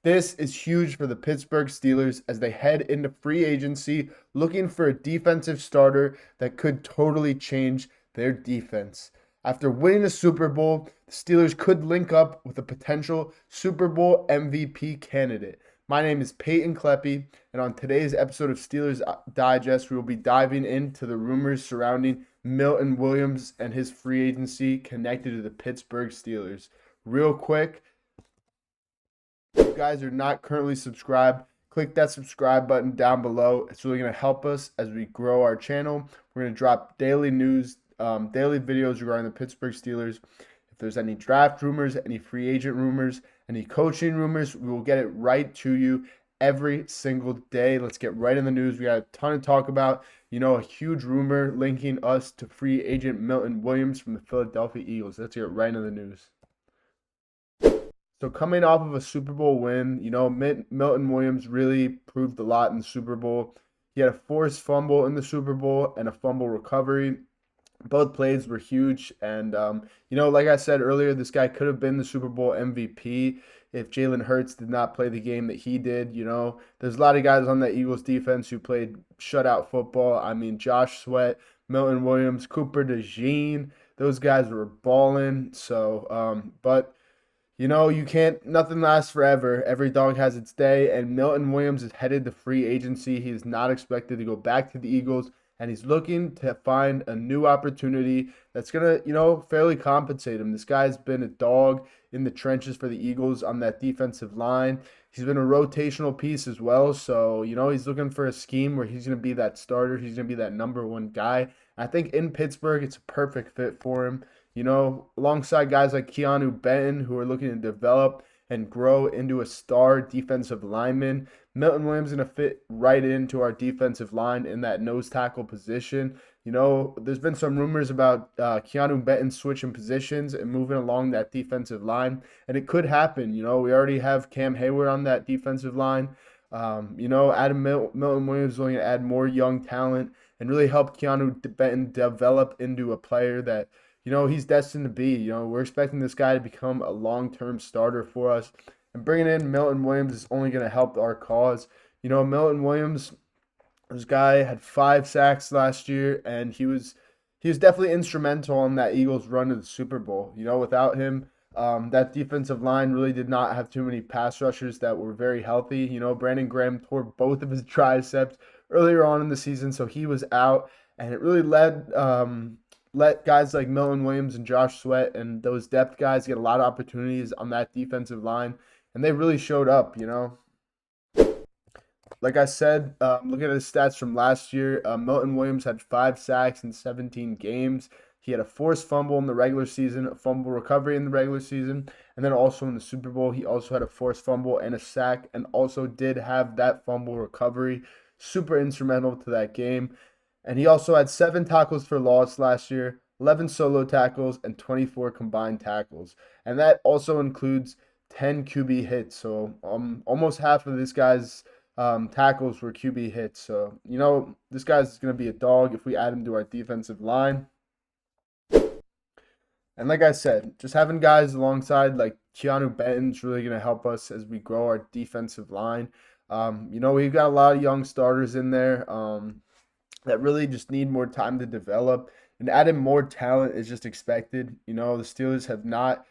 This is huge for the Pittsburgh Steelers as they head into free agency looking for a defensive starter that could totally change their defense. After winning the Super Bowl, the Steelers could link up with a potential Super Bowl MVP candidate. My name is Peyton Kleppy, and on today's episode of Steelers Digest, we will be diving into the rumors surrounding Milton Williams and his free agency connected to the Pittsburgh Steelers. Real quick, if you guys are not currently subscribed, click that subscribe button down below. It's really going to help us as we grow our channel. We're going to drop daily news, daily videos regarding the Pittsburgh Steelers. If there's any draft rumors, any free agent rumors, any coaching rumors, we will get it right to you every single day. Let's get right in the news. We got a ton to talk about. A huge rumor linking us to free agent Milton Williams from the Philadelphia Eagles. Let's get right into the news. So coming off of a Super Bowl win, Milton Williams really proved a lot in the Super Bowl. He had a forced fumble in the Super Bowl and a fumble recovery. Both plays were huge. And, like I said earlier, this guy could have been the Super Bowl MVP if Jalen Hurts did not play the game that he did. There's a lot of guys on that Eagles defense who played shutout football. I mean, Josh Sweat, Milton Williams, Cooper DeJean, those guys were balling. You can't, nothing lasts forever. Every dog has its day, and Milton Williams is headed to free agency. He is not expected to go back to the Eagles, and he's looking to find a new opportunity that's going to, fairly compensate him. This guy's been a dog in the trenches for the Eagles on that defensive line. He's been a rotational piece as well, so, he's looking for a scheme where he's going to be that starter. He's going to be that number one guy. I think in Pittsburgh, it's a perfect fit for him. Alongside guys like Keanu Benton, who are looking to develop and grow into a star defensive lineman. Milton Williams is going to fit right into our defensive line in that nose tackle position. There's been some rumors about Keanu Benton switching positions and moving along that defensive line, and it could happen. We already have Cam Hayward on that defensive line. Milton Williams is going to add more young talent and really help Keanu Benton develop into a player that he's destined to be. We're expecting this guy to become a long-term starter for us. And bringing in Milton Williams is only going to help our cause. Milton Williams, this guy had 5 sacks last year, and he was definitely instrumental in that Eagles run to the Super Bowl. Without him, that defensive line really did not have too many pass rushers that were very healthy. Brandon Graham tore both of his triceps earlier on in the season, so he was out, and it really let guys like Milton Williams and Josh Sweat and those depth guys get a lot of opportunities on that defensive line, and they really showed up. Like I said, looking at his stats from last year, Milton Williams had 5 sacks in 17 games. He had a forced fumble in the regular season, a fumble recovery in the regular season, and then also in the Super Bowl, he also had a forced fumble and a sack, and also did have that fumble recovery. Super instrumental to that game. And he also had 7 tackles for loss last year, 11 solo tackles, and 24 combined tackles. And that also includes 10 QB hits. So almost half of this guy's tackles were QB hits. So, this guy's going to be a dog if we add him to our defensive line. And like I said, just having guys alongside like Keanu Benton's really going to help us as we grow our defensive line. We've got a lot of young starters in there. That really just need more time to develop. And adding more talent is just expected. The Steelers have not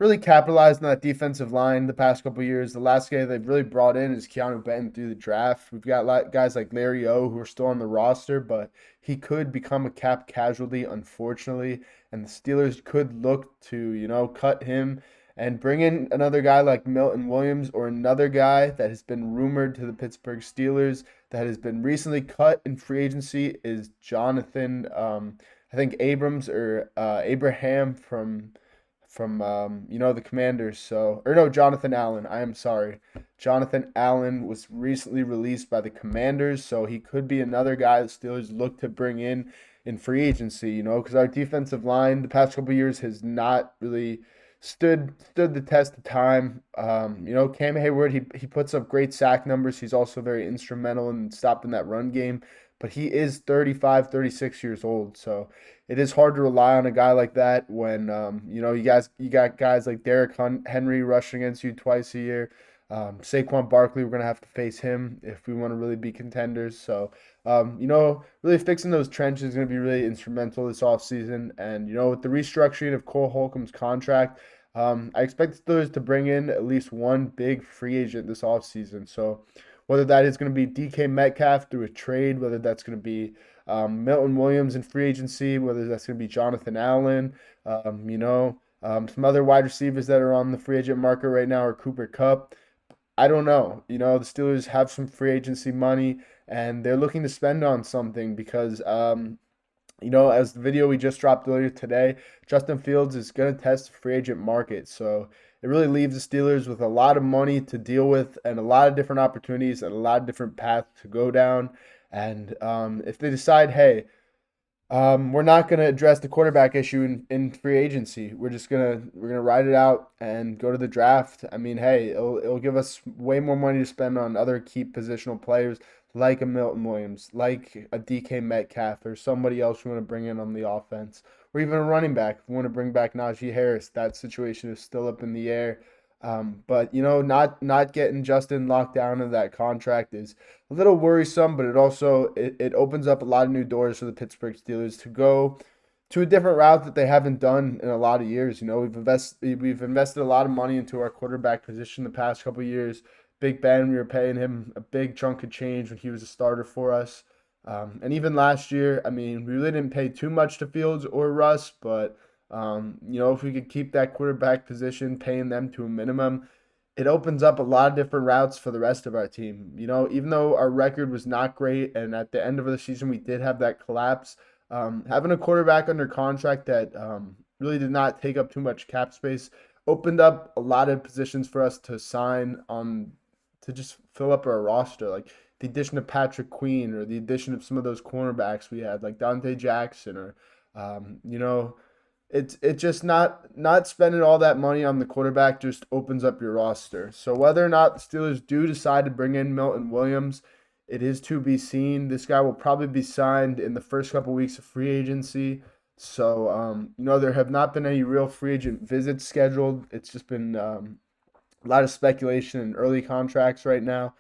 really capitalized on that defensive line the past couple of years. The last guy they've really brought in is Keanu Benton through the draft. We've got guys like Larry O who are still on the roster, but he could become a cap casualty, unfortunately. And the Steelers could look to, cut him and bring in another guy like Milton Williams or another guy that has been rumored to the Pittsburgh Steelers that has been recently cut in free agency is Jonathan, I think Abrams or Abraham from the Commanders. Jonathan Allen. I am sorry. Jonathan Allen was recently released by the Commanders, so he could be another guy the Steelers look to bring in free agency, because our defensive line the past couple of years has not really stood the test of time. Cam Hayward, he puts up great sack numbers. He's also very instrumental in stopping that run game, but he is 35, 36 years old. So it is hard to rely on a guy like that when you got guys like Derrick Henry rushing against you twice a year. Saquon Barkley, we're going to have to face him if we want to really be contenders. So, really fixing those trenches is going to be really instrumental this offseason. And, with the restructuring of Cole Holcomb's contract, I expect the Steelers to bring in at least one big free agent this offseason. So, whether that is going to be DK Metcalf through a trade, whether that's going to be Milton Williams in free agency, whether that's going to be Jonathan Allen, some other wide receivers that are on the free agent market right now, or Cooper Kupp. I don't know. The Steelers have some free agency money and they're looking to spend on something because, as the video we just dropped earlier today, Justin Fields is going to test the free agent market. So it really leaves the Steelers with a lot of money to deal with and a lot of different opportunities and a lot of different paths to go down. And if they decide, hey, we're not going to address the quarterback issue in free agency. We're gonna ride it out and go to the draft. I mean, hey, it'll give us way more money to spend on other key positional players like a Milton Williams, like a DK Metcalf, or somebody else we want to bring in on the offense, or even a running back. If we want to bring back Najee Harris, that situation is still up in the air. But not getting Justin locked down in that contract is a little worrisome, but it opens up a lot of new doors for the Pittsburgh Steelers to go to a different route that they haven't done in a lot of years. We've invested a lot of money into our quarterback position the past couple of years. Big Ben, we were paying him a big chunk of change when he was a starter for us. And even last year, I mean, we really didn't pay too much to Fields or Russ, but if we could keep that quarterback position, paying them to a minimum, it opens up a lot of different routes for the rest of our team. Even though our record was not great, and at the end of the season we did have that collapse, having a quarterback under contract that really did not take up too much cap space opened up a lot of positions for us to sign on to just fill up our roster, like the addition of Patrick Queen or the addition of some of those cornerbacks we had, like Dante Jackson, or it's just not spending all that money on the quarterback just opens up your roster. So whether or not the Steelers do decide to bring in Milton Williams, it is to be seen. This guy will probably be signed in the first couple weeks of free agency. So there have not been any real free agent visits scheduled. It's just been a lot of speculation and early contracts right now.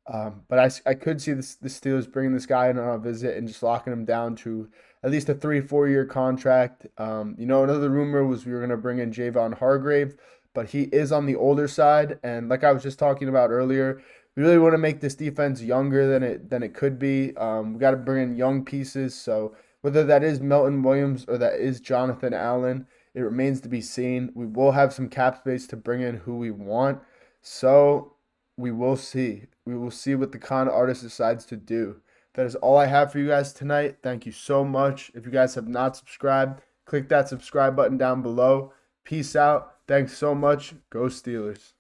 But I could see the Steelers bringing this guy in on a visit and just locking him down to at least a 3-4 year contract. Another rumor was we were going to bring in Javon Hargrave, but he is on the older side. And like I was just talking about earlier, we really want to make this defense younger than it could be. We got to bring in young pieces. So whether that is Milton Williams or that is Jonathan Allen, it remains to be seen. We will have some cap space to bring in who we want. So we will see. We will see what the con artist decides to do. That is all I have for you guys tonight. Thank you so much. If you guys have not subscribed, click that subscribe button down below. Peace out. Thanks so much. Go Steelers.